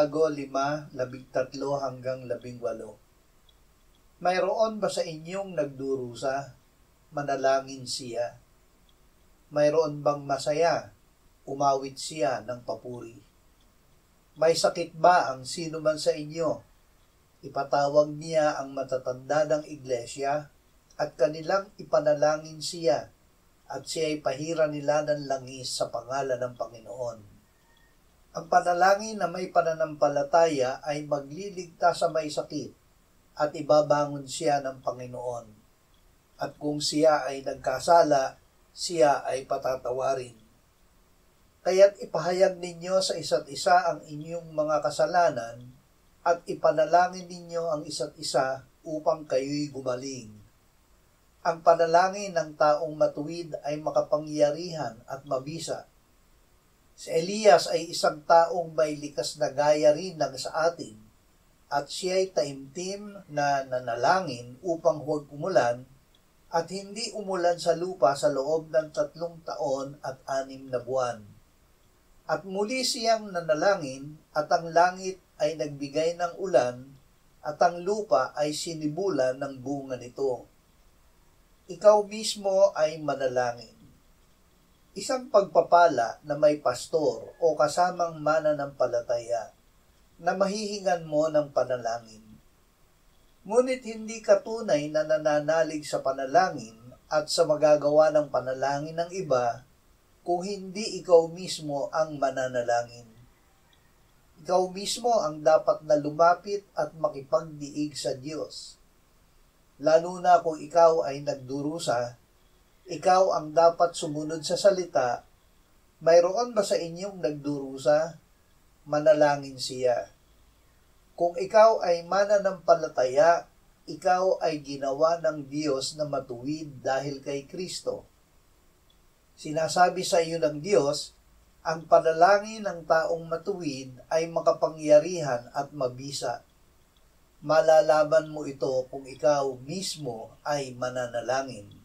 Santiago 5:13-18. Mayroon ba sa inyong nagdurusa? Manalangin siya. Mayroon bang masaya? Umawit siya ng papuri. May sakit ba ang sino man sa inyo? Ipatawag niya ang matatanda ng iglesia at kanilang ipanalangin siya at siya'y pahira nila ng langis sa pangalan ng Panginoon. Ang panalangin na may pananampalataya ay magliligtas sa may sakit at ibabangon siya ng Panginoon. At kung siya ay nagkasala, siya ay patatawarin. Kaya't ipahayag ninyo sa isa't isa ang inyong mga kasalanan at ipanalangin ninyo ang isa't isa upang kayo'y gumaling. Ang panalangin ng taong matuwid ay makapangyarihan at mabisa. Si Elias ay isang taong may likas na gaya rin ng sa atin at siya'y taimtim na nanalangin upang huwag umulan at hindi umulan sa lupa sa loob ng 3 taon at 6 na buwan. At muli siyang nanalangin at ang langit ay nagbigay ng ulan at ang lupa ay sinibulan ng bunga nito. Ikaw mismo ay manalangin. Isang pagpapala na may pastor o kasamang mananampalataya na mahihingan mo ng panalangin. Ngunit hindi ka tunay na nananalig sa panalangin at sa magagawa ng panalangin ng iba kung hindi ikaw mismo ang mananalangin. Ikaw mismo ang dapat na lumapit at makipagdiig sa Diyos. Lalo na kung ikaw ay nagdurusa, ikaw ang dapat sumunod sa salita. Mayroon ba sa inyong nagdurusa? Manalangin siya. Kung ikaw ay mananampalataya, ikaw ay ginawa ng Diyos na matuwid dahil kay Kristo. Sinasabi sa iyo ng Diyos, ang panalangin ng taong matuwid ay makapangyarihan at mabisa. Malalaman mo ito kung ikaw mismo ay mananalangin.